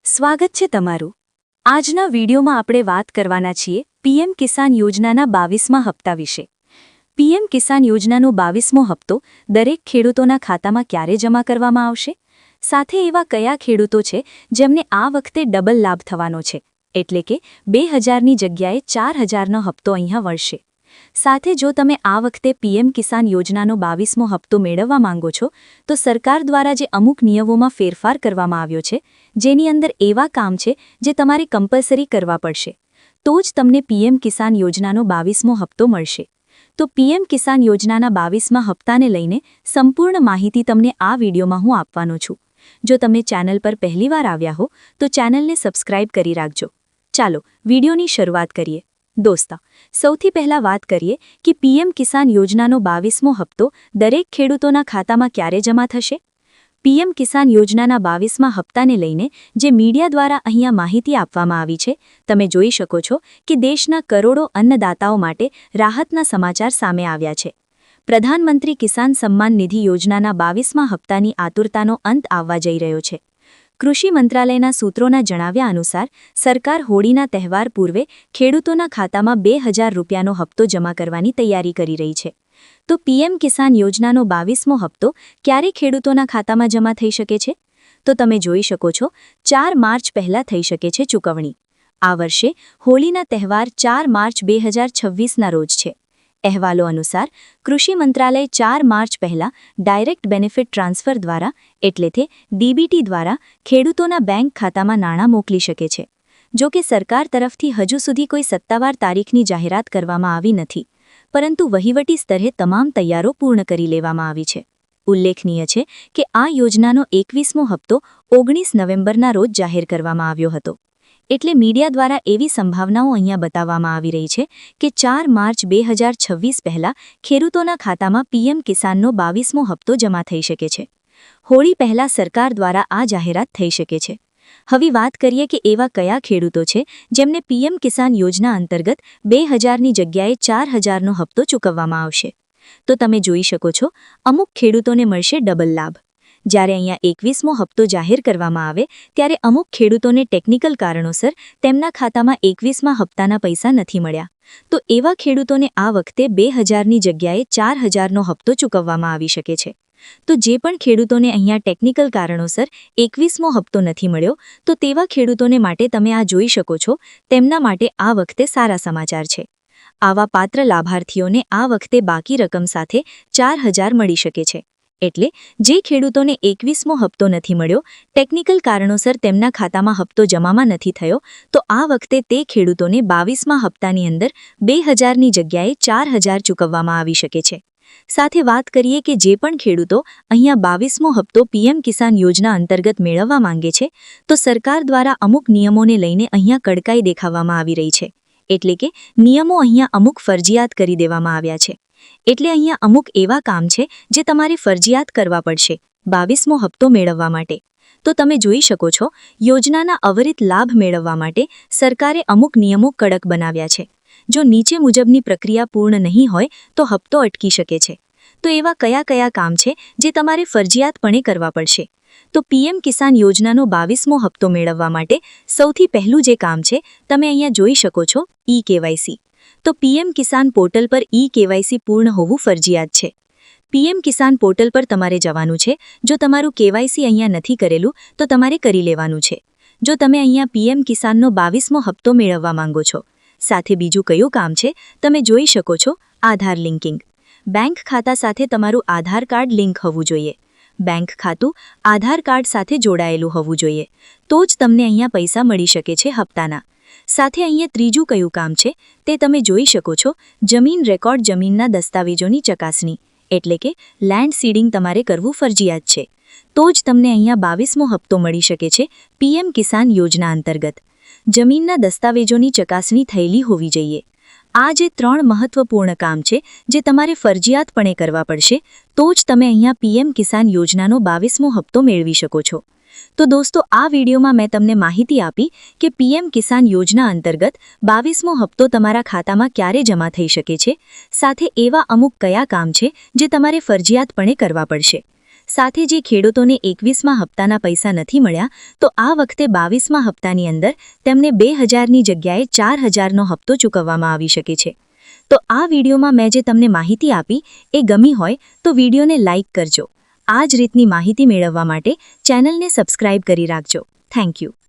સ્વાગત છે તમારું। આજના વિડીયોમાં આપણે વાત કરવાના છીએ પીએમ કિસાન યોજનાના 22મા હપ્તા વિશે। પીએમ કિસાન યોજનાનો 22મો હપ્તો દરેક ખેડૂતોના ખાતામાં ક્યારે જમા કરવામાં આવશે, સાથે એવા કયા ખેડૂતો છે જેમને આ વખતે ડબલ લાભ થવાનો છે, એટલે કે 2000ની જગ્યાએ 4000નો હપ્તો અહીંયા વળશે। સાથે જો તમે આ વખતે પીએમ કિસાન યોજનાનો 22મો હપ્તો મેળવવા માંગો છો તો સરકાર દ્વારા જે અમુક નિયમોમાં ફેરફાર કરવામાં આવ્યો છે, જેની અંદર એવા કામ છે જે તમારે કમ્પલસરી કરવા પડશે, તો જ તમને પીએમ કિસાન યોજનાનો 22મો હપ્તો મળશે। તો પીએમ કિસાન યોજનાના 22મા હપ્તાને લઈને સંપૂર્ણ માહિતી તમને આ વિડીયોમાં હું આપવાનો છું। જો તમે ચેનલ પર પહેલીવાર આવ્યા હો તો ચેનલને સબસ્ક્રાઇબ કરી રાખજો। ચાલો વિડીયોની શરૂઆત કરીએ। દોસ્તો, સૌથી પહેલા વાત કરીએ કે પીએમ કિસાન યોજનાનો 22મો હપ્તો દરેક ખેડૂતોના ખાતામાં ક્યારે જમા થશે। પીએમ કિસાન યોજનાના 22મા હપ્તાને લઈને જે મીડિયા દ્વારા અહીંયા માહિતી આપવામાં આવી છે, તમે જોઈ શકો છો કે દેશના કરોડો અન્નદાતાઓ માટે રાહતના સમાચાર સામે આવ્યા છે। પ્રધાનમંત્રી કિસાન સમ્માન નિધિ યોજનાના 22મા હપ્તાની આતુરતાનો અંત આવવા જઈ રહ્યો છે। કૃષિ મંત્રાલયના સૂત્રોના જણાવ્યા અનુસાર સરકાર હોળીના તહેવાર પૂર્વે ખેડૂતોના ખાતામાં 2000 રૂપિયાનો હપ્તો જમા કરવાની તૈયારી કરી રહી છે। તો પીએમ કિસાન યોજનાનો 22મો હપ્તો ક્યારે ખેડૂતોના ખાતામાં જમા થઈ શકે છે? તો તમે જોઈ શકો છો 4 માર્ચ પહેલાં થઈ શકે છે ચૂકવણી। આ વર્ષે હોળીના તહેવાર 4 માર્ચ 2026ના રોજ છે। અહેવાલો અનુસાર કૃષિ મંત્રાલય 4 માર્ચ પહેલાં ડાયરેક્ટ બેનિફિટ ટ્રાન્સફર દ્વારા એટલે કે ડીબીટી દ્વારા ખેડૂતોના બેંક ખાતામાં નાણાં મોકલી શકે છે। જો કે સરકાર તરફથી હજુ સુધી કોઈ સત્તાવાર તારીખની જાહેરાત કરવામાં આવી નથી, પરંતુ વહીવટી સ્તરે તમામ તૈયારો પૂર્ણ કરી લેવામાં આવી છે। ઉલ્લેખનીય છે કે આ યોજનાનો 21મો હપ્તો 19 નવેમ્બરના રોજ જાહેર કરવામાં આવ્યો હતો, એટલે મીડિયા દ્વારા એવી સંભાવનાઓ અહીંયા બતાવવામાં આવી રહી છે કે 4 માર્ચ 2026 પહેલાં ખેડૂતોના ખાતામાં પીએમ કિસાનનો 22મો હપ્તો જમા થઈ શકે છે। હોળી પહેલાં સરકાર દ્વારા આ જાહેરાત થઈ શકે છે। હવે વાત કરીએ કે એવા કયા ખેડૂતો છે જેમને પીએમ કિસાન યોજના અંતર્ગત 2000ની જગ્યાએ 4000નો હપ્તો ચૂકવવામાં આવશે। તો તમે જોઈ શકો છો અમુક ખેડૂતોને મળશે ડબલ લાભ। જ્યારે અહીંયા 21મો હપ્તો જાહેર કરવામાં આવે ત્યારે અમુક ખેડૂતોને ટેકનિકલ કારણોસર તેમના ખાતામાં 21મા હપ્તાના પૈસા નથી મળ્યા, તો એવા ખેડૂતોને આ વખતે 2000ની જગ્યાએ 4000નો હપ્તો ચૂકવવામાં આવી શકે છે। તો જે પણ ખેડૂતોને અહીંયા ટેકનિકલ કારણોસર 21મો હપ્તો નથી મળ્યો, તો તેવા ખેડૂતોને માટે તમે આ જોઈ શકો છો, તેમના માટે આ વખતે સારા સમાચાર છે। આવા પાત્ર લાભાર્થીઓને આ વખતે બાકી રકમ સાથે 4000 મળી શકે છે। એટલે જે ખેડૂતોને 21મો હપ્તો નથી મળ્યો, ટેકનિકલ કારણોસર તેમના ખાતામાં હપ્તો જમામાં નથી થયો, તો આ વખતે તે ખેડૂતોને 22મા હપ્તાની અંદર 2000ની જગ્યાએ 4000 ચૂકવવામાં આવી શકે છે। સાથે વાત કરીએ કે જે પણ ખેડૂતો અહીંયા 22મો હપ્તો પીએમ કિસાન યોજના અંતર્ગત મેળવવા માંગે છે, તો સરકાર દ્વારા અમુક નિયમોને લઈને અહીંયા કડકાઈ દેખાડવામાં આવી રહી છે, એટલે કે નિયમો અહીંયા અમુક ફરજિયાત કરી દેવામાં આવ્યા છે। એટલે અહીંયા અમુક એવા કામ છે જે તમારે ફરજિયાત કરવા પડશે 22મો હપ્તો મેળવવા માટે। તો તમે જોઈ શકો છો યોજનાના અવિરત લાભ મેળવવા માટે સરકારે અમુક નિયમો કડક બનાવ્યા છે। જો નીચે મુજબની પ્રક્રિયા પૂર્ણ નહીં હોય તો હપ્તો અટકી શકે છે। તો એવા કયા કયા કામ છે જે તમારે ફરજિયાતપણે કરવા પડશે? તો પીએમ કિસાન યોજનાનો 22મો હપ્તો મેળવવા માટે સૌથી પહેલું જે કામ છે, તમે અહીંયા જોઈ શકો છો ઈ-કેવાયસી। તો પીએમ કિસાન પોર્ટલ પર ઈ-કેવાયસી પૂર્ણ હોવું ફરજિયાત છે। પીએમ કિસાન પોર્ટલ પર તમારે જવાનું છે। જો તમારું કેવાયસી અહીંયા નથી કરેલું તો તમારે કરી લેવાનું છે, જો તમે અહીંયા પીએમ કિસાનનો 22મો હપ્તો મેળવવા માંગો છો। સાથે બીજું કયું કામ છે, તમે જોઈ શકો છો આધાર લિંકિંગ। બેંક ખાતા સાથે તમારું આધાર કાર્ડ લિંક હોવું જોઈએ। બેંક ખાતું આધાર કાર્ડ સાથે જોડાયેલું હોવું જોઈએ, તો જ તમને અહીંયા પૈસા મળી શકે છે હપ્તાના। સાથે અહીંયા ત્રીજું કયું કામ છે તે તમે જોઈ શકો છો જમીન રેકોર્ડ, જમીનના દસ્તાવેજોની ચકાસણી, એટલે કે લેન્ડ સીડિંગ તમારે કરવું ફરજિયાત છે, તો જ તમને અહીંયા 22મો હપ્તો મળી શકે છે પીએમ કિસાન યોજના અંતર્ગત। જમીનના દસ્તાવેજોની ચકાસણી થયેલી હોવી જોઈએ। આ જે 3 મહત્વપૂર્ણ કામ છે જે તમારે ફરજિયાતપણે કરવા પડશે, તો જ તમે અહીંયા પીએમ કિસાન યોજનાનો 22મો હપ્તો મેળવી શકો છો। તો દોસ્તો, આ વિડીયોમાં મેં તમને માહિતી આપી કે પીએમ કિસાન યોજના અંતર્ગત 22મો હપ્તો તમારા ખાતામાં ક્યારે જમા થઈ શકે છે, સાથે એવા અમુક કયા કામ છે જે તમારે ફરજિયાતપણે કરવા પડશે। સાથે જે ખેડૂતોને 21મા હપ્તાના પૈસા નથી મળ્યા તો આ વખતે 22મા હપ્તાની અંદર તેમને 2000ની જગ્યાએ 4000નો હપ્તો ચૂકવવામાં આવી શકે છે. તો આ વિડીયોમાં મેં જે તમને માહિતી આપી એ ગમી હોય તો વિડીયોને લાઇક કરજો. આ જ રીતની માહિતી મેળવવા માટે ચેનલને સબસ્ક્રાઇબ કરી રાખજો. Thank you.